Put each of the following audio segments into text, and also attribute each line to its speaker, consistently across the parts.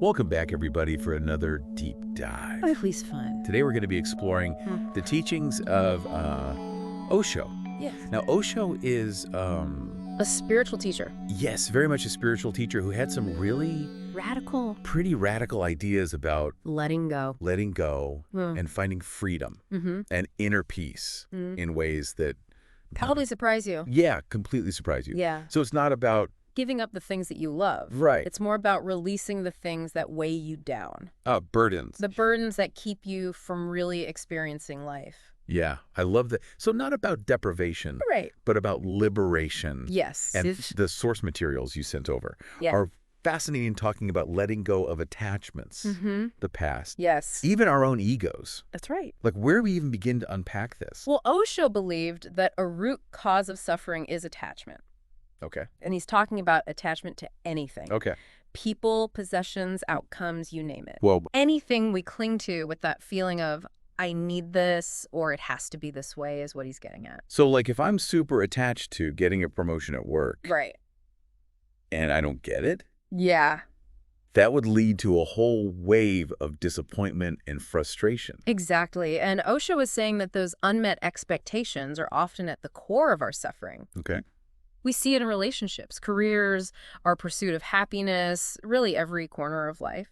Speaker 1: Welcome back, everybody, for another deep dive.
Speaker 2: At least fun.
Speaker 1: Today we're going to be exploring the teachings of Osho.
Speaker 2: Yes.
Speaker 1: Now, Osho is,
Speaker 2: A spiritual teacher.
Speaker 1: yes, very much a spiritual teacher who had some really
Speaker 2: Radical.
Speaker 1: pretty radical ideas about
Speaker 2: Letting go.
Speaker 1: letting go
Speaker 2: Mm.
Speaker 1: and finding freedom
Speaker 2: Mm-hmm.
Speaker 1: and inner peace in ways that,
Speaker 2: Probably surprise you.
Speaker 1: yeah, completely surprise you.
Speaker 2: Yeah.
Speaker 1: So it's not about,
Speaker 2: Giving up the things that you love.
Speaker 1: right,
Speaker 2: It's more about releasing the things that weigh you down.
Speaker 1: burdens.
Speaker 2: The burdens that keep you from really experiencing life.
Speaker 1: Yeah, I love that. So not about deprivation,
Speaker 2: Right.
Speaker 1: but about liberation.
Speaker 2: Yes.
Speaker 1: And the source materials you sent over
Speaker 2: Yeah.
Speaker 1: are fascinating, talking about letting go of attachments, the past,
Speaker 2: Yes.
Speaker 1: even our own egos.
Speaker 2: That's right.
Speaker 1: Like, where do we even begin to unpack this?
Speaker 2: Well, Osho believed that a root cause of suffering is attachment.
Speaker 1: Okay.
Speaker 2: And he's talking about attachment to anything.
Speaker 1: Okay.
Speaker 2: People, possessions, outcomes, you name it.
Speaker 1: Well,
Speaker 2: Anything we cling to with that feeling of, I need this, or it has to be this way, is what he's getting at.
Speaker 1: so like if I'm super attached to getting a promotion at work
Speaker 2: Right.
Speaker 1: and I don't get it,
Speaker 2: Yeah.
Speaker 1: that would lead to a whole wave of disappointment and frustration.
Speaker 2: Exactly. And Osho is saying that those unmet expectations are often at the core of our suffering.
Speaker 1: Okay.
Speaker 2: We see it in relationships, careers, our pursuit of happiness, really every corner of life.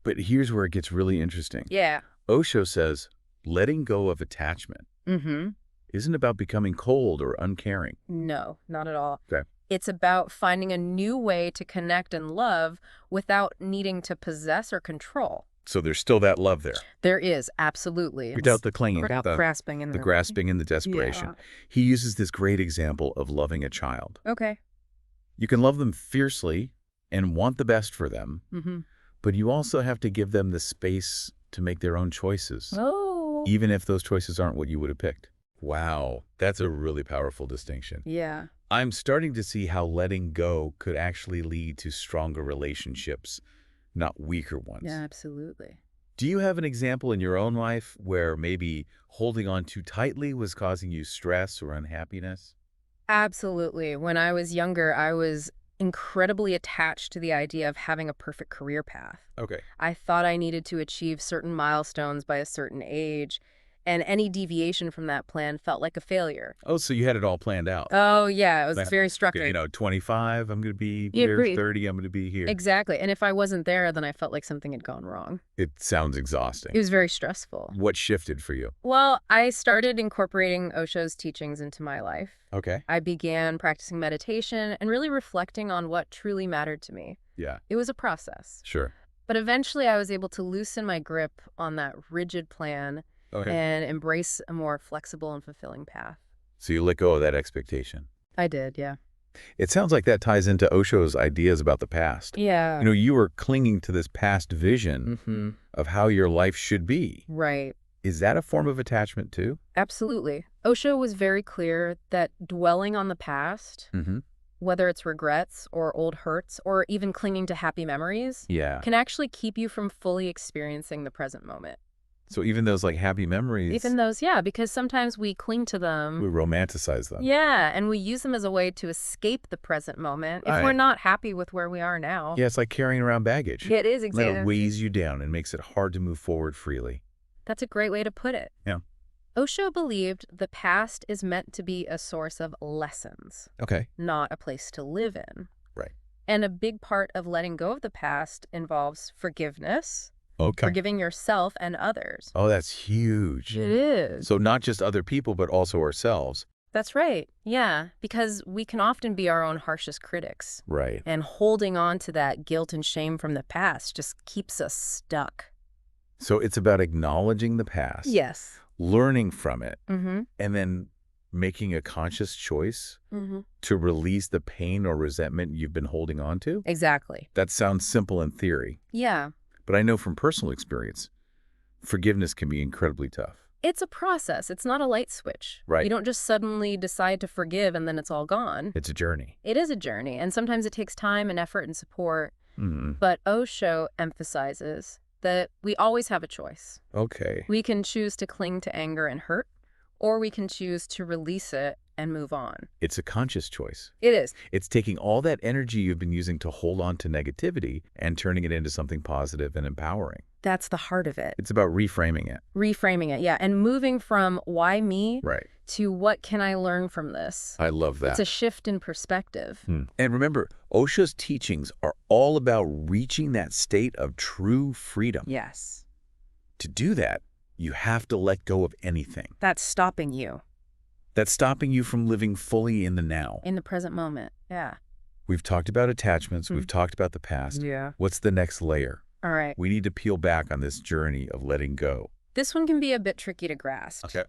Speaker 1: But here's where it gets really interesting.
Speaker 2: Yeah.
Speaker 1: Osho says, letting go of attachment
Speaker 2: Mm-hmm.
Speaker 1: isn't about becoming cold or uncaring.
Speaker 2: No, not at all.
Speaker 1: Okay.
Speaker 2: It's about finding a new way to connect and love without needing to possess or control.
Speaker 1: So there's still that love there,
Speaker 2: There is, absolutely.
Speaker 1: without the clinging,
Speaker 2: Without
Speaker 1: the
Speaker 2: grasping in there.
Speaker 1: grasping and the desperation. He uses this great example of loving a child.
Speaker 2: Okay.
Speaker 1: You can love them fiercely and want the best for them,
Speaker 2: Mm-hmm.
Speaker 1: but you also have to give them the space to make their own choices,
Speaker 2: Oh.
Speaker 1: even if those choices aren't what you would have picked. Wow, that's a really powerful distinction.
Speaker 2: Yeah.
Speaker 1: I'm starting to see how letting go could actually lead to stronger relationships, not weaker ones.
Speaker 2: Yeah, absolutely.
Speaker 1: Do you have an example in your own life where maybe holding on too tightly was causing you stress or unhappiness?
Speaker 2: Absolutely. When I was younger, I was incredibly attached to the idea of having a perfect career path.
Speaker 1: Okay.
Speaker 2: I thought I needed to achieve certain milestones by a certain age, and any deviation from that plan felt like a failure.
Speaker 1: Oh, so you had it all planned out.
Speaker 2: Oh, yeah, it was
Speaker 1: Like,
Speaker 2: very structured.
Speaker 1: You know, 25, I'm going to be
Speaker 2: Yeah,
Speaker 1: here.
Speaker 2: agreed.
Speaker 1: 30, I'm going to be here.
Speaker 2: Exactly. And if I wasn't there, then I felt like something had gone wrong.
Speaker 1: It sounds exhausting.
Speaker 2: It was very stressful.
Speaker 1: What shifted for you?
Speaker 2: Well, I started incorporating Osho's teachings into my life.
Speaker 1: Okay.
Speaker 2: I began practicing meditation and really reflecting on what truly mattered to me.
Speaker 1: Yeah,
Speaker 2: It was a process.
Speaker 1: sure.
Speaker 2: But eventually I was able to loosen my grip on that rigid plan
Speaker 1: Okay.
Speaker 2: and embrace a more flexible and fulfilling path.
Speaker 1: So you let go of that expectation.
Speaker 2: I did, yeah.
Speaker 1: It sounds like that ties into Osho's ideas about the past.
Speaker 2: Yeah.
Speaker 1: You know, you were clinging to this past vision
Speaker 2: Mm-hmm.
Speaker 1: of how your life should be.
Speaker 2: Right.
Speaker 1: Is that a form of attachment too?
Speaker 2: Absolutely. Osho was very clear that dwelling on the past,
Speaker 1: Mm-hmm.
Speaker 2: whether it's regrets or old hurts or even clinging to happy memories,
Speaker 1: Yeah.
Speaker 2: can actually keep you from fully experiencing the present moment.
Speaker 1: So even those like happy memories,
Speaker 2: Even those, yeah, because sometimes we cling to them.
Speaker 1: we romanticize them.
Speaker 2: Yeah, and we use them as a way to escape the present moment if
Speaker 1: Right.
Speaker 2: we're not happy with where we are now.
Speaker 1: Yeah, it's like carrying around baggage.
Speaker 2: It is
Speaker 1: Then
Speaker 2: exactly.
Speaker 1: it weighs you down and makes it hard to move forward freely.
Speaker 2: That's a great way to put it.
Speaker 1: Yeah.
Speaker 2: Osho believed the past is meant to be a source of lessons,
Speaker 1: Okay.
Speaker 2: not a place to live in.
Speaker 1: Right.
Speaker 2: And a big part of letting go of the past involves forgiveness,
Speaker 1: Okay.
Speaker 2: forgiving yourself and others.
Speaker 1: Oh, that's huge.
Speaker 2: It is.
Speaker 1: So not just other people, but also ourselves.
Speaker 2: That's right. Yeah, because we can often be our own harshest critics.
Speaker 1: Right.
Speaker 2: And holding on to that guilt and shame from the past just keeps us stuck.
Speaker 1: So it's about acknowledging the past,
Speaker 2: Yes.
Speaker 1: learning from it,
Speaker 2: Mm-hmm.
Speaker 1: and then making a conscious choice
Speaker 2: Mm-hmm.
Speaker 1: to release the pain or resentment you've been holding on to.
Speaker 2: Exactly.
Speaker 1: That sounds simple in theory,
Speaker 2: Yeah.
Speaker 1: but I know from personal experience, forgiveness can be incredibly tough.
Speaker 2: It's a process. It's not a light switch.
Speaker 1: Right.
Speaker 2: You don't just suddenly decide to forgive and then it's all gone.
Speaker 1: It's a journey.
Speaker 2: It is a journey, and sometimes it takes time and effort and support.
Speaker 1: Mm.
Speaker 2: But Osho emphasizes that we always have a choice.
Speaker 1: Okay.
Speaker 2: We can choose to cling to anger and hurt, or we can choose to release it and move on.
Speaker 1: It's a conscious choice.
Speaker 2: It is.
Speaker 1: It's taking all that energy you've been using to hold on to negativity and turning it into something positive and empowering.
Speaker 2: That's the heart of it.
Speaker 1: It's about reframing it.
Speaker 2: Reframing it, yeah, and moving from why me
Speaker 1: Right.
Speaker 2: to what can I learn from this.
Speaker 1: I love that.
Speaker 2: It's a shift in perspective.
Speaker 1: And remember, Osho's teachings are all about reaching that state of true freedom.
Speaker 2: Yes.
Speaker 1: To do that, you have to let go of anything
Speaker 2: That's stopping you
Speaker 1: that's stopping you from living fully in the now.
Speaker 2: in the present moment. Yeah.
Speaker 1: We've talked about attachments. We've talked about the past.
Speaker 2: Yeah.
Speaker 1: What's the next layer?
Speaker 2: All right.
Speaker 1: We need to peel back on this journey of letting go.
Speaker 2: This one can be a bit tricky to grasp.
Speaker 1: Okay.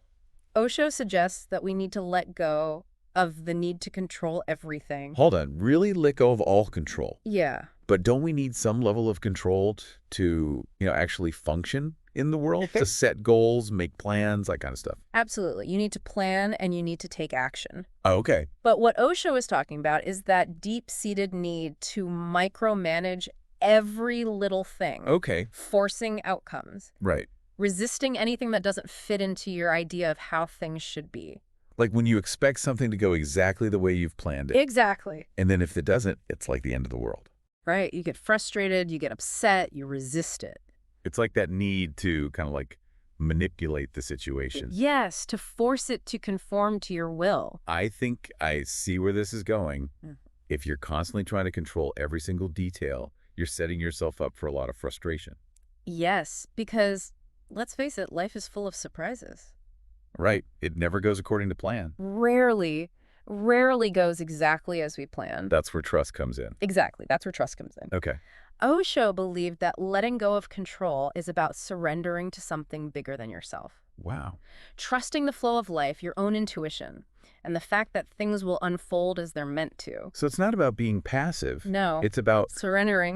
Speaker 2: Osho suggests that we need to let go of the need to control everything.
Speaker 1: Hold on. Really let go of all control.
Speaker 2: Yeah.
Speaker 1: But don't we need some level of control to, actually function in the world? To set goals, make plans, that kind of stuff.
Speaker 2: Absolutely. You need to plan and you need to take action.
Speaker 1: Oh, okay.
Speaker 2: But what Osho is talking about is that deep-seated need to micromanage every little thing.
Speaker 1: Okay.
Speaker 2: Forcing outcomes.
Speaker 1: Right.
Speaker 2: Resisting anything that doesn't fit into your idea of how things should be.
Speaker 1: Like when you expect something to go exactly the way you've planned it.
Speaker 2: Exactly.
Speaker 1: And then if it doesn't, it's like the end of the world.
Speaker 2: Right? You get frustrated, you get upset, you resist it.
Speaker 1: It's like that need to kind of like manipulate the situation.
Speaker 2: Yes, to force it to conform to your will.
Speaker 1: I think I see where this is going. If you're constantly trying to control every single detail, you're setting yourself up for a lot of frustration.
Speaker 2: Yes, because let's face it, life is full of surprises.
Speaker 1: Right. It never goes according to plan.
Speaker 2: Rarely goes exactly as we planned.
Speaker 1: That's where trust comes in.
Speaker 2: Exactly. That's where trust comes in.
Speaker 1: Okay.
Speaker 2: Osho believed that letting go of control is about surrendering to something bigger than yourself.
Speaker 1: Wow.
Speaker 2: Trusting the flow of life, your own intuition, and the fact that things will unfold as they're meant to.
Speaker 1: So it's not about being passive.
Speaker 2: No.
Speaker 1: It's about
Speaker 2: surrendering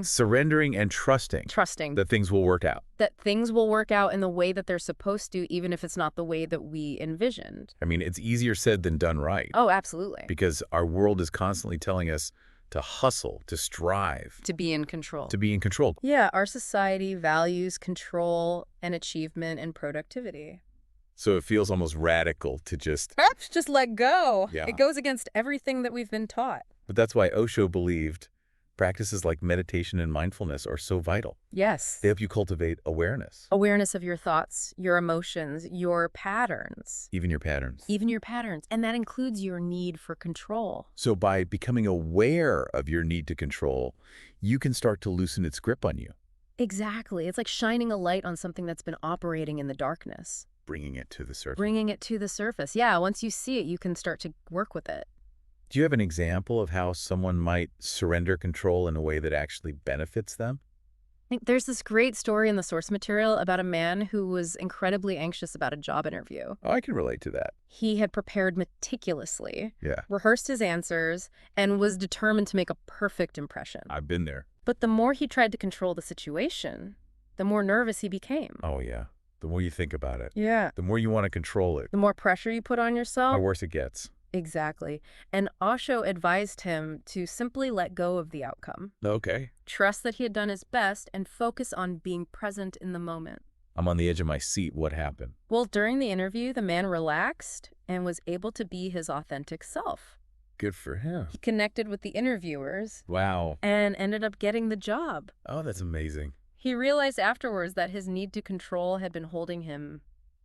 Speaker 1: and trusting that things will work out.
Speaker 2: That things will work out in the way that they're supposed to, even if it's not the way that we envisioned.
Speaker 1: I mean, it's easier said than done right.
Speaker 2: Oh, absolutely.
Speaker 1: Because our world is constantly telling us to hustle, to strive.
Speaker 2: To be in control.
Speaker 1: To be in control.
Speaker 2: Yeah, our society values control and achievement and productivity.
Speaker 1: So it feels almost radical to just
Speaker 2: let go.
Speaker 1: Yeah.
Speaker 2: It goes against everything that we've been taught.
Speaker 1: But that's why Osho believed practices like meditation and mindfulness are so vital.
Speaker 2: Yes.
Speaker 1: They help you cultivate awareness.
Speaker 2: Awareness of your thoughts, your emotions, your patterns.
Speaker 1: Even your patterns.
Speaker 2: Even your patterns. And that includes your need for control.
Speaker 1: So by becoming aware of your need to control, you can start to loosen its grip on you.
Speaker 2: Exactly. It's like shining a light on something that's been operating in the darkness.
Speaker 1: Bringing it to the surface.
Speaker 2: Bringing it to the surface. Yeah, once you see it, you can start to work with it.
Speaker 1: Do you have an example of how someone might surrender control in a way that actually benefits them?
Speaker 2: I think there's this great story in the source material about a man who was incredibly anxious about a job interview.
Speaker 1: Oh, I can relate to that.
Speaker 2: He had prepared meticulously,
Speaker 1: Yeah.
Speaker 2: rehearsed his answers, and was determined to make a perfect impression.
Speaker 1: I've been there.
Speaker 2: But the more he tried to control the situation, the more nervous he became.
Speaker 1: Oh, yeah. The more you think about it.
Speaker 2: Yeah.
Speaker 1: The more you want to control it.
Speaker 2: The more pressure you put on yourself.
Speaker 1: The worse it gets.
Speaker 2: Exactly. And Osho advised him to simply let go of the outcome.
Speaker 1: Okay.
Speaker 2: Trust that he had done his best and focus on being present in the moment.
Speaker 1: I'm on the edge of my seat. What happened?
Speaker 2: Well, during the interview, the man relaxed and was able to be his authentic self.
Speaker 1: Good for him.
Speaker 2: He connected with the interviewers.
Speaker 1: Wow.
Speaker 2: And ended up getting the job.
Speaker 1: Oh, that's amazing.
Speaker 2: He realized afterwards that his need to control had been holding him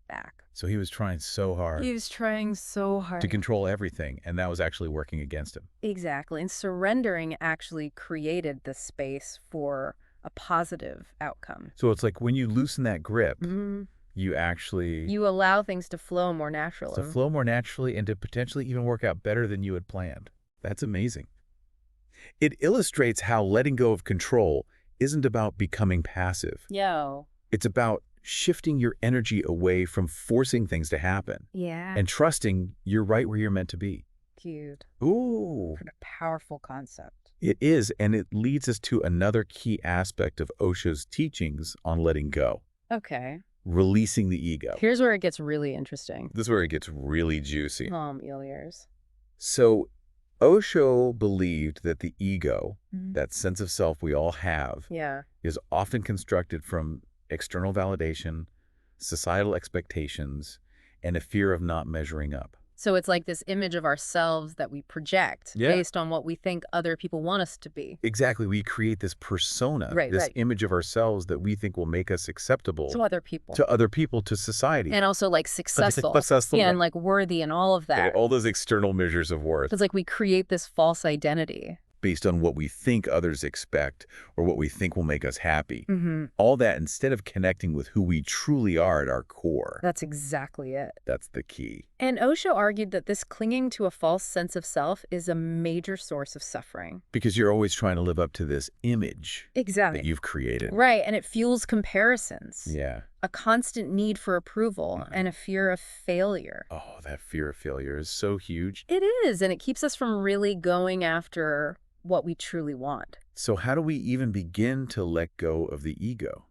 Speaker 2: back.
Speaker 1: So he was trying so hard.
Speaker 2: He was trying so hard
Speaker 1: to control everything, and that was actually working against him.
Speaker 2: Exactly. And surrendering actually created the space for a positive outcome.
Speaker 1: So it's like when you loosen that grip,
Speaker 2: Mm-hmm.
Speaker 1: you
Speaker 2: allow things to flow more naturally.
Speaker 1: To flow more naturally and to potentially even work out better than you had planned. That's amazing. It illustrates how letting go of control isn't about becoming passive.
Speaker 2: Yo.
Speaker 1: It's about shifting your energy away from forcing things to happen.
Speaker 2: Yeah.
Speaker 1: And trusting you're right where you're meant to be.
Speaker 2: Cute.
Speaker 1: Ooh.
Speaker 2: What a powerful concept.
Speaker 1: It is, and it leads us to another key aspect of Osho's teachings on letting go.
Speaker 2: Okay.
Speaker 1: Releasing the ego.
Speaker 2: Here's where it gets really interesting.
Speaker 1: This is where it gets really juicy.
Speaker 2: Eel ears.
Speaker 1: So Osho believed that the ego, that sense of self we all have, is often constructed from external validation, societal expectations, and a fear of not measuring up.
Speaker 2: So it's like this image of ourselves that we project
Speaker 1: Yeah.
Speaker 2: based on what we think other people want us to be.
Speaker 1: Exactly. We create this persona,
Speaker 2: Right,
Speaker 1: this
Speaker 2: right.
Speaker 1: image of ourselves that we think will make us acceptable
Speaker 2: To other people.
Speaker 1: to society.
Speaker 2: And also like successful.
Speaker 1: Successful.
Speaker 2: Yeah, and like worthy and all of
Speaker 1: Okay,
Speaker 2: that.
Speaker 1: all those external measures of worth
Speaker 2: It's like we create this false identity.
Speaker 1: based on what we think others expect or what we think will make us happy.
Speaker 2: Mm-hmm.
Speaker 1: All that instead of connecting with who we truly are at our core.
Speaker 2: That's exactly it.
Speaker 1: That's the key.
Speaker 2: And Osho argued that this clinging to a false sense of self is a major source of suffering.
Speaker 1: Because you're always trying to live up to this image that you've created.
Speaker 2: Right, and it fuels comparisons.
Speaker 1: Yeah.
Speaker 2: A constant need for approval and a fear of failure.
Speaker 1: Oh, that fear of failure is so huge.
Speaker 2: It is, and it keeps us from really going after what we truly want.
Speaker 1: So how do we even begin to let go of the ego?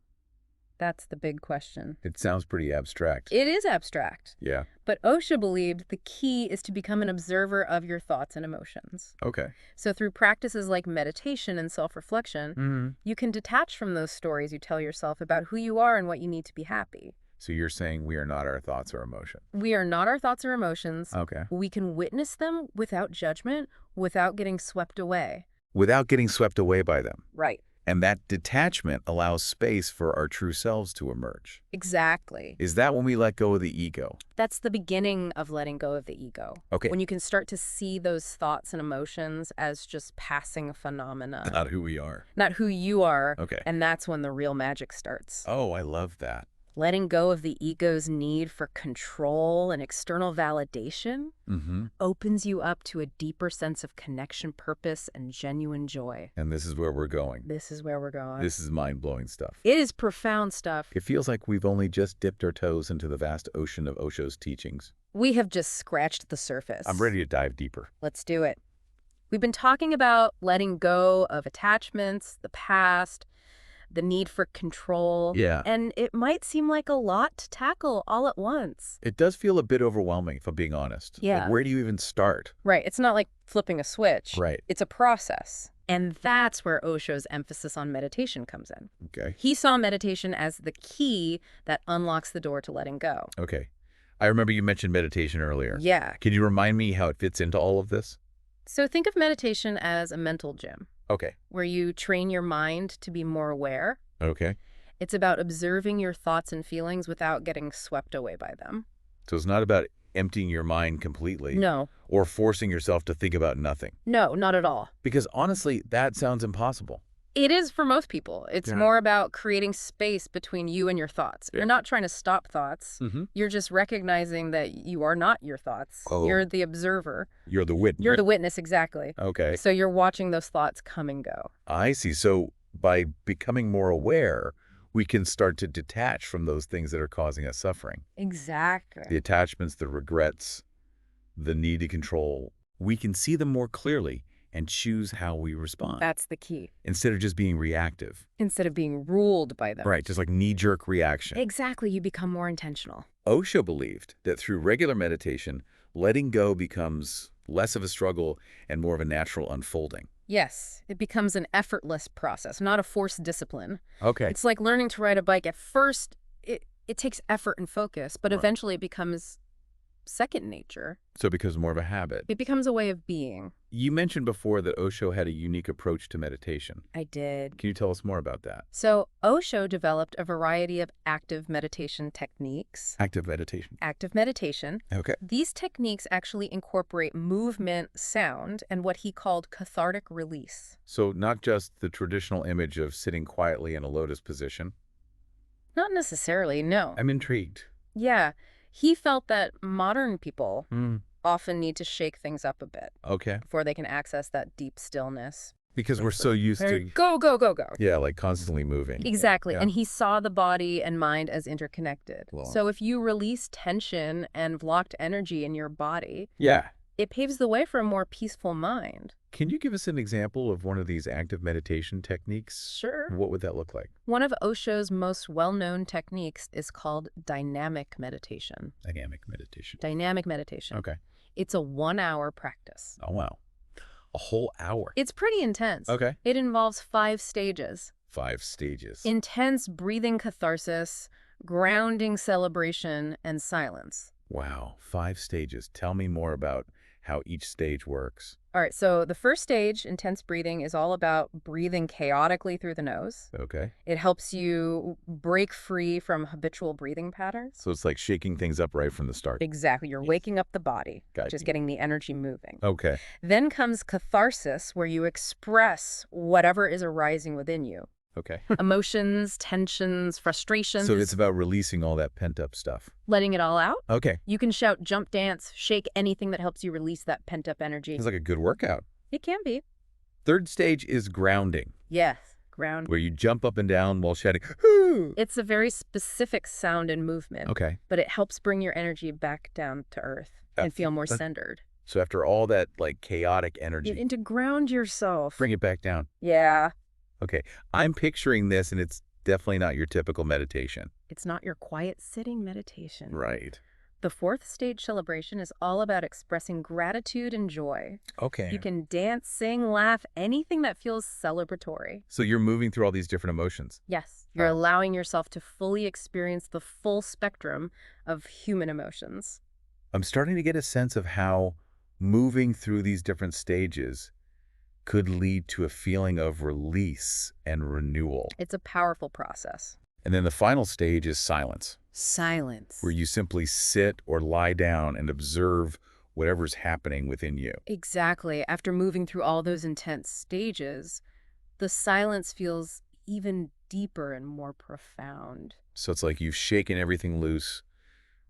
Speaker 2: That's the big question.
Speaker 1: It sounds pretty abstract.
Speaker 2: It is abstract.
Speaker 1: Yeah.
Speaker 2: But Osho believed the key is to become an observer of your thoughts and emotions.
Speaker 1: Okay.
Speaker 2: So through practices like meditation and self-reflection, you can detach from those stories you tell yourself about who you are and what you need to be happy.
Speaker 1: So you're saying we are not our thoughts or emotions.
Speaker 2: We are not our thoughts or emotions.
Speaker 1: Okay.
Speaker 2: We can witness them without judgment, without getting swept away.
Speaker 1: Without getting swept away by them.
Speaker 2: Right.
Speaker 1: And that detachment allows space for our true selves to emerge.
Speaker 2: Exactly.
Speaker 1: Is that when we let go of the ego?
Speaker 2: That's the beginning of letting go of the ego.
Speaker 1: Okay.
Speaker 2: When you can start to see those thoughts and emotions as just passing phenomena.
Speaker 1: Not who we are.
Speaker 2: Not who you are.
Speaker 1: Okay.
Speaker 2: And that's when the real magic starts.
Speaker 1: Oh, I love that.
Speaker 2: Letting go of the ego's need for control and external validation opens you up to a deeper sense of connection, purpose, and genuine joy.
Speaker 1: And this is where we're going.
Speaker 2: This is where we're going.
Speaker 1: This is mind-blowing stuff.
Speaker 2: It is profound stuff.
Speaker 1: It feels like we've only just dipped our toes into the vast ocean of Osho's teachings.
Speaker 2: We have just scratched the surface.
Speaker 1: I'm ready to dive deeper.
Speaker 2: Let's do it. We've been talking about letting go of attachments, the past, the need for control.
Speaker 1: Yeah.
Speaker 2: And it might seem like a lot to tackle all at once.
Speaker 1: It does feel a bit overwhelming, if I'm being honest.
Speaker 2: Yeah.
Speaker 1: Like, where do you even start?
Speaker 2: Right. It's not like flipping a switch.
Speaker 1: Right.
Speaker 2: It's a process. And that's where Osho's emphasis on meditation comes in.
Speaker 1: Okay.
Speaker 2: He saw meditation as the key that unlocks the door to letting go.
Speaker 1: Okay. I remember you mentioned meditation earlier.
Speaker 2: Yeah.
Speaker 1: Can you remind me how it fits into all of this?
Speaker 2: So think of meditation as a mental gym
Speaker 1: Okay.
Speaker 2: where you train your mind to be more aware.
Speaker 1: Okay.
Speaker 2: It's about observing your thoughts and feelings without getting swept away by them.
Speaker 1: So it's not about emptying your mind completely.
Speaker 2: No.
Speaker 1: Or forcing yourself to think about nothing.
Speaker 2: No, not at all.
Speaker 1: Because honestly, that sounds impossible.
Speaker 2: It is for most people. It's
Speaker 1: Yeah.
Speaker 2: more about creating space between you and your thoughts.
Speaker 1: Yeah.
Speaker 2: You're not trying to stop thoughts.
Speaker 1: Mm-hmm.
Speaker 2: You're just recognizing that you are not your thoughts.
Speaker 1: Oh.
Speaker 2: You're the observer.
Speaker 1: You're the witness.
Speaker 2: You're the witness, exactly.
Speaker 1: Okay.
Speaker 2: So you're watching those thoughts come and go.
Speaker 1: I see. So by becoming more aware, we can start to detach from those things that are causing us suffering.
Speaker 2: Exactly.
Speaker 1: The attachments, the regrets, the need to control. We can see them more clearly and choose how we respond.
Speaker 2: That's the key.
Speaker 1: Instead of just being reactive.
Speaker 2: Instead of being ruled by them.
Speaker 1: Right, just like knee-jerk reaction.
Speaker 2: Exactly. You become more intentional.
Speaker 1: Osho believed that through regular meditation, letting go becomes less of a struggle and more of a natural unfolding.
Speaker 2: Yes. It becomes an effortless process, not a forced discipline.
Speaker 1: Okay.
Speaker 2: It's like learning to ride a bike. At first, it takes effort and focus, but
Speaker 1: Right.
Speaker 2: eventually it becomes second nature.
Speaker 1: So it becomes more of a habit.
Speaker 2: It becomes a way of being.
Speaker 1: You mentioned before that Osho had a unique approach to meditation.
Speaker 2: I did.
Speaker 1: Can you tell us more about that?
Speaker 2: So Osho developed a variety of active meditation techniques.
Speaker 1: Active meditation.
Speaker 2: Active meditation.
Speaker 1: Okay.
Speaker 2: These techniques actually incorporate movement, sound, and what he called cathartic release.
Speaker 1: So not just the traditional image of sitting quietly in a lotus position.
Speaker 2: Not necessarily, no.
Speaker 1: I'm intrigued.
Speaker 2: Yeah. He felt that modern people
Speaker 1: Hmm.
Speaker 2: often need to shake things up a bit
Speaker 1: Okay.
Speaker 2: before they can access that deep stillness.
Speaker 1: Because we're so used to,
Speaker 2: Go, go, go, go.
Speaker 1: yeah, like constantly moving.
Speaker 2: Exactly.
Speaker 1: Yeah.
Speaker 2: And he saw the body and mind as interconnected.
Speaker 1: Well-
Speaker 2: So if you release tension and blocked energy in your body,
Speaker 1: Yeah.
Speaker 2: it paves the way for a more peaceful mind.
Speaker 1: Can you give us an example of one of these active meditation techniques?
Speaker 2: Sure.
Speaker 1: What would that look like?
Speaker 2: One of Osho's most well-known techniques is called dynamic meditation.
Speaker 1: Dynamic meditation.
Speaker 2: Dynamic meditation.
Speaker 1: Okay.
Speaker 2: It's a 1-hour practice.
Speaker 1: Oh, wow. A whole hour.
Speaker 2: It's pretty intense.
Speaker 1: Okay.
Speaker 2: It involves 5 stages.
Speaker 1: 5 stages.
Speaker 2: Intense breathing catharsis, grounding celebration, and silence.
Speaker 1: Wow, 5 stages. Tell me more about how each stage works.
Speaker 2: All right, so the first stage, intense breathing, is all about breathing chaotically through the nose.
Speaker 1: Okay.
Speaker 2: It helps you break free from habitual breathing patterns.
Speaker 1: So it's like shaking things up right from the start.
Speaker 2: Exactly. You're
Speaker 1: Yes.
Speaker 2: waking up the body,
Speaker 1: Got
Speaker 2: just
Speaker 1: you.
Speaker 2: getting the energy moving.
Speaker 1: Okay.
Speaker 2: Then comes catharsis, where you express whatever is arising within you.
Speaker 1: Okay.
Speaker 2: Emotions, tensions, frustrations,
Speaker 1: So it's about releasing all that pent-up stuff.
Speaker 2: letting it all out.
Speaker 1: Okay.
Speaker 2: You can shout, jump, dance, shake anything that helps you release that pent-up energy.
Speaker 1: It's like a good workout.
Speaker 2: It can be.
Speaker 1: Third stage is grounding,
Speaker 2: Yes, ground.
Speaker 1: where you jump up and down while shouting, "Hoo!"
Speaker 2: It's a very specific sound and movement,
Speaker 1: Okay.
Speaker 2: but it helps bring your energy back down to earth and feel more
Speaker 1: that-
Speaker 2: centered.
Speaker 1: So after all that like chaotic
Speaker 2: You
Speaker 1: energy,
Speaker 2: need to ground yourself.
Speaker 1: bring it back down.
Speaker 2: Yeah.
Speaker 1: Okay. I'm picturing this, and it's definitely not your typical meditation.
Speaker 2: It's not your quiet sitting meditation.
Speaker 1: Right.
Speaker 2: The fourth stage celebration is all about expressing gratitude and joy.
Speaker 1: Okay.
Speaker 2: You can dance, sing, laugh, anything that feels celebratory.
Speaker 1: So you're moving through all these different emotions.
Speaker 2: Yes, you're
Speaker 1: Oh.
Speaker 2: allowing yourself to fully experience the full spectrum of human emotions.
Speaker 1: I'm starting to get a sense of how moving through these different stages could lead to a feeling of release and renewal.
Speaker 2: It's a powerful process.
Speaker 1: And then the final stage is silence,
Speaker 2: Silence.
Speaker 1: where you simply sit or lie down and observe whatever's happening within you.
Speaker 2: Exactly. After moving through all those intense stages, the silence feels even deeper and more profound.
Speaker 1: So it's like you've shaken everything loose,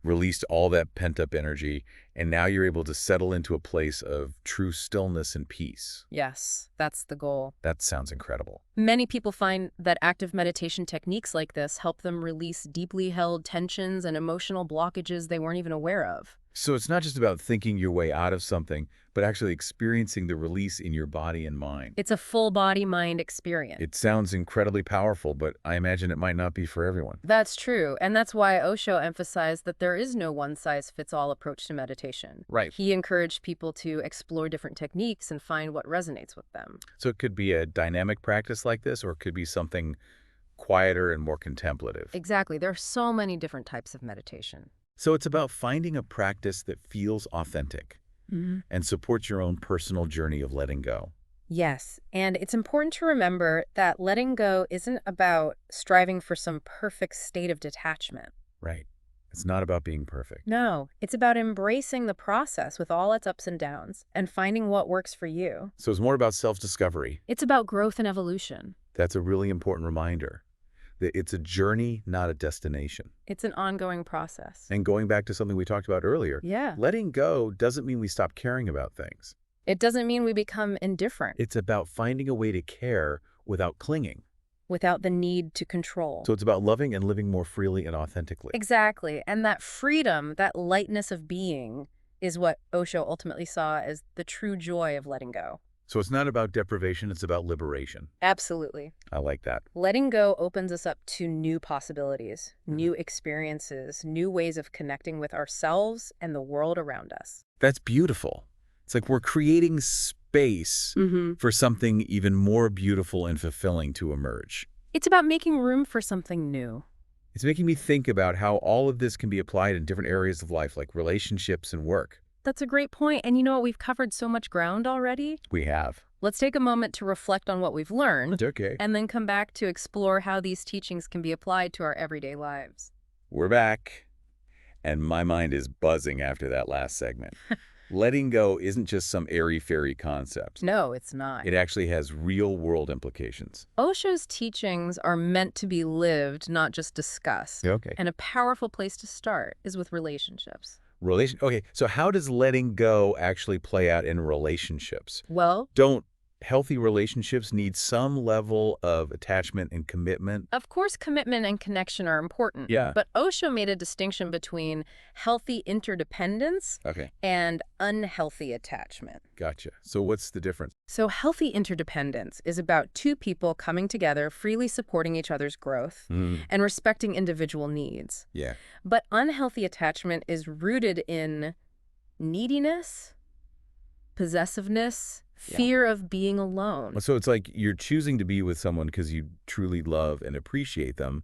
Speaker 1: released all that pent-up energy, and now you're able to settle into a place of true stillness and peace.
Speaker 2: Yes, that's the goal.
Speaker 1: That sounds incredible.
Speaker 2: Many people find that active meditation techniques like this help them release deeply held tensions and emotional blockages they weren't even aware of.
Speaker 1: So it's not just about thinking your way out of something, but actually experiencing the release in your body and mind.
Speaker 2: It's a full body-mind experience.
Speaker 1: It sounds incredibly powerful, but I imagine it might not be for everyone.
Speaker 2: That's true, and that's why Osho emphasized that there is no one-size-fits-all approach to meditation.
Speaker 1: Right.
Speaker 2: He encouraged people to explore different techniques and find what resonates with them.
Speaker 1: So it could be a dynamic practice like this, or it could be something quieter and more contemplative.
Speaker 2: Exactly. There are so many different types of meditation.
Speaker 1: So it's about finding a practice that feels authentic and supports your own personal journey of letting go.
Speaker 2: Yes, and it's important to remember that letting go isn't about striving for some perfect state of detachment.
Speaker 1: Right. It's not about being perfect.
Speaker 2: No, it's about embracing the process with all its ups and downs and finding what works for you.
Speaker 1: So it's more about self-discovery.
Speaker 2: It's about growth and evolution.
Speaker 1: That's a really important reminder that it's a journey, not a destination.
Speaker 2: It's an ongoing process.
Speaker 1: And going back to something we talked about earlier,
Speaker 2: Yeah.
Speaker 1: letting go doesn't mean we stop caring about things.
Speaker 2: It doesn't mean we become indifferent
Speaker 1: It's about finding a way to care without clinging.
Speaker 2: without the need to control.
Speaker 1: So it's about loving and living more freely and authentically.
Speaker 2: Exactly. And that freedom, that lightness of being, is what Osho ultimately saw as the true joy of letting go.
Speaker 1: So it's not about deprivation, it's about liberation.
Speaker 2: Absolutely.
Speaker 1: I like that.
Speaker 2: Letting go opens us up to new possibilities, new experiences, new ways of connecting with ourselves and the world around us.
Speaker 1: That's beautiful. It's like we're creating space for something even more beautiful and fulfilling to emerge.
Speaker 2: It's about making room for something new.
Speaker 1: It's making me think about how all of this can be applied in different areas of life, like relationships and work.
Speaker 2: That's a great point. And you know what? We've covered so much ground already.
Speaker 1: We have.
Speaker 2: Let's take a moment to reflect on what we've learned
Speaker 1: Okay.
Speaker 2: and then come back to explore how these teachings can be applied to our everyday lives.
Speaker 1: We're back. And my mind is buzzing after that last segment. Letting go isn't just some airy-fairy concept.
Speaker 2: No, it's not.
Speaker 1: It actually has real-world implications.
Speaker 2: Osho's teachings are meant to be lived, not just discussed.
Speaker 1: Okay.
Speaker 2: And a powerful place to start is with relationships.
Speaker 1: Okay, so how does letting go actually play out in relationships?
Speaker 2: Well,
Speaker 1: Don't healthy relationships need some level of attachment and commitment?
Speaker 2: of course, commitment and connection are important.
Speaker 1: Yeah.
Speaker 2: But Osho made a distinction between healthy interdependence
Speaker 1: Okay,
Speaker 2: and unhealthy attachment.
Speaker 1: gotcha. So what's the difference?
Speaker 2: So healthy interdependence is about two people coming together, freely supporting each other's growth and respecting individual needs.
Speaker 1: Yeah.
Speaker 2: But unhealthy attachment is rooted in neediness, possessiveness, fear of being alone.
Speaker 1: So it's like you're choosing to be with someone because you truly love and appreciate them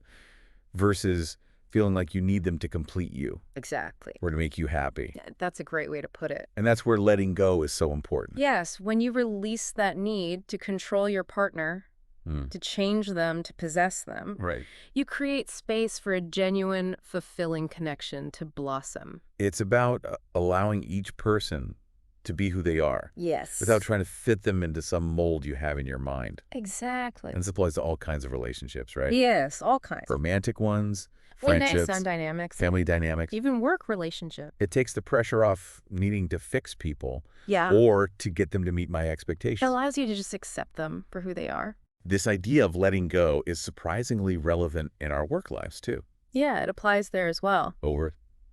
Speaker 1: versus feeling like you need them to complete you
Speaker 2: Exactly.
Speaker 1: or to make you happy.
Speaker 2: Yeah, that's a great way to put it.
Speaker 1: And that's where letting go is so important.
Speaker 2: Yes, when you release that need to control your partner,
Speaker 1: Mm.
Speaker 2: to change them, to possess them,
Speaker 1: Right.
Speaker 2: you create space for a genuine, fulfilling connection to blossom.
Speaker 1: It's about allowing each person to be who they are
Speaker 2: Yes.
Speaker 1: without trying to fit them into some mold you have in your mind.
Speaker 2: Exactly.
Speaker 1: And this applies to all kinds of relationships, right?
Speaker 2: Yes, all kinds.
Speaker 1: Romantic ones,
Speaker 2: Friendships,
Speaker 1: friendships,
Speaker 2: son dynamics,
Speaker 1: family dynamics.
Speaker 2: even work relationship.
Speaker 1: It takes the pressure off needing to fix people
Speaker 2: Yeah.
Speaker 1: or to get them to meet my
Speaker 2: It
Speaker 1: expectations.
Speaker 2: allows you to just accept them for who they are.
Speaker 1: This idea of letting go is surprisingly relevant in our work lives, too.
Speaker 2: Yeah, it applies there as well.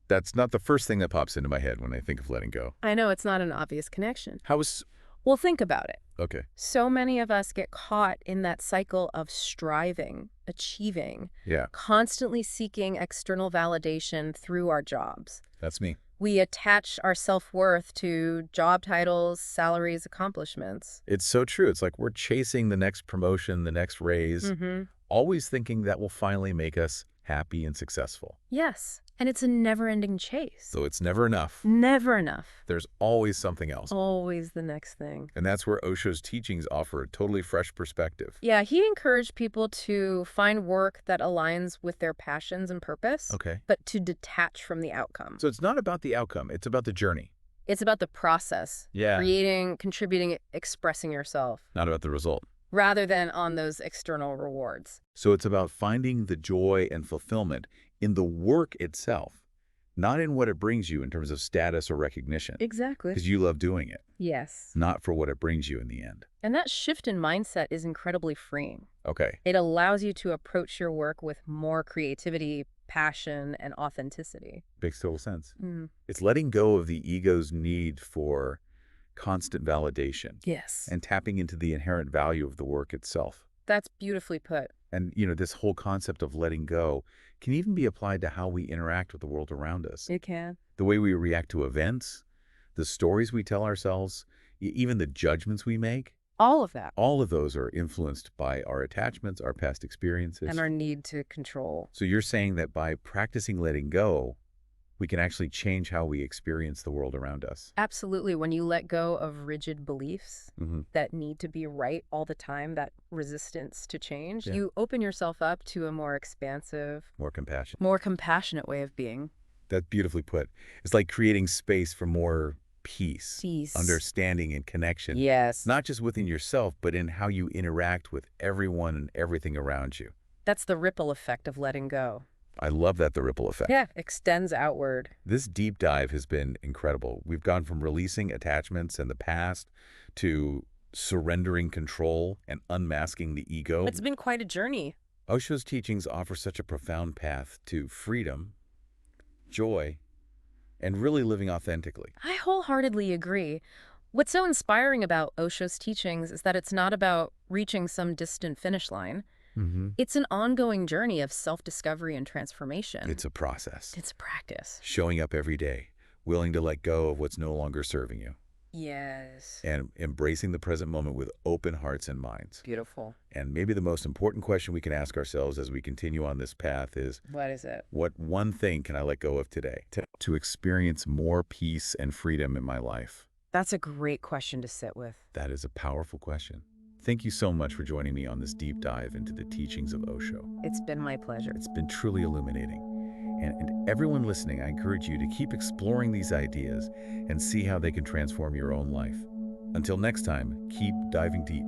Speaker 1: That's not the first thing that pops into my head when I think of letting go.
Speaker 2: I know it's not an obvious connection.
Speaker 1: How is...
Speaker 2: Well, think about it.
Speaker 1: Okay.
Speaker 2: So many of us get caught in that cycle of striving, achieving,
Speaker 1: Yeah,
Speaker 2: constantly seeking external validation through our jobs.
Speaker 1: that's me.
Speaker 2: We attach our self-worth to job titles, salaries, accomplishments.
Speaker 1: It's so true. It's like we're chasing the next promotion, the next raise, always thinking that will finally make us happy and successful.
Speaker 2: Yes, and it's a never-ending chase.
Speaker 1: So it's never enough.
Speaker 2: Never enough.
Speaker 1: There's always something else.
Speaker 2: Always the next thing.
Speaker 1: And that's where Osho's teachings offer a totally fresh perspective.
Speaker 2: Yeah, he encouraged people to find work that aligns with their passions and purpose,
Speaker 1: Okay.
Speaker 2: but to detach from the outcome.
Speaker 1: So it's not about the outcome. It's about the journey.
Speaker 2: It's about the process.
Speaker 1: Yeah.
Speaker 2: Creating, contributing, expressing yourself,
Speaker 1: Not about the result.
Speaker 2: rather than on those external rewards.
Speaker 1: So it's about finding the joy and fulfillment in the work itself, not in what it brings you in terms of status or recognition,
Speaker 2: Exactly.
Speaker 1: because you love doing it,
Speaker 2: Yes.
Speaker 1: not for what it brings you in the end.
Speaker 2: And that shift in mindset is incredibly freeing.
Speaker 1: Okay.
Speaker 2: It allows you to approach your work with more creativity, passion, and authenticity.
Speaker 1: Makes total sense. It's letting go of the ego's need for constant validation
Speaker 2: Yes.
Speaker 1: and tapping into the inherent value of the work itself.
Speaker 2: That's beautifully put.
Speaker 1: And, this whole concept of letting go can even be applied to how we interact with the world around us.
Speaker 2: It can.
Speaker 1: The way we react to events, the stories we tell ourselves, even the judgments we make,
Speaker 2: All of that.
Speaker 1: all of those are influenced by our attachments, our past experiences.
Speaker 2: And our need to control.
Speaker 1: So you're saying that by practicing letting go, we can actually change how we experience the world around us.
Speaker 2: Absolutely. When you let go of rigid beliefs
Speaker 1: Mm-hmm.
Speaker 2: that need to be right all the time, that resistance to change,
Speaker 1: Yeah.
Speaker 2: you open yourself up to a more expansive,
Speaker 1: More compassion.
Speaker 2: more compassionate way of being.
Speaker 1: That's beautifully put. It's like creating space for more peace,
Speaker 2: Peace.
Speaker 1: understanding, and connection.
Speaker 2: Yes.
Speaker 1: Not just within yourself, but in how you interact with everyone and everything around you.
Speaker 2: That's the ripple effect of letting go.
Speaker 1: I love that, the ripple effect.
Speaker 2: Yeah. Extends outward.
Speaker 1: This deep dive has been incredible. We've gone from releasing attachments in the past to surrendering control and unmasking the ego.
Speaker 2: It's been quite a journey.
Speaker 1: Osho's teachings offer such a profound path to freedom, joy, and really living authentically.
Speaker 2: I wholeheartedly agree. What's so inspiring about Osho's teachings is that it's not about reaching some distant finish line.
Speaker 1: Mm-hmm.
Speaker 2: It's an ongoing journey of self-discovery and transformation.
Speaker 1: It's a process.
Speaker 2: It's practice.
Speaker 1: Showing up every day, willing to let go of what's no longer serving you,
Speaker 2: Yes.
Speaker 1: and embracing the present moment with open hearts and minds.
Speaker 2: Beautiful.
Speaker 1: And maybe the most important question we can ask ourselves as we continue on this path is,
Speaker 2: What is it?
Speaker 1: what one thing can I let go of today to experience more peace and freedom in my life?
Speaker 2: That's a great question to sit with.
Speaker 1: That is a powerful question. Thank you so much for joining me on this deep dive into the teachings of Osho.
Speaker 2: It's been my pleasure.
Speaker 1: It's been truly illuminating. And everyone listening, I encourage you to keep exploring these ideas and see how they can transform your own life. Until next time, keep diving deep.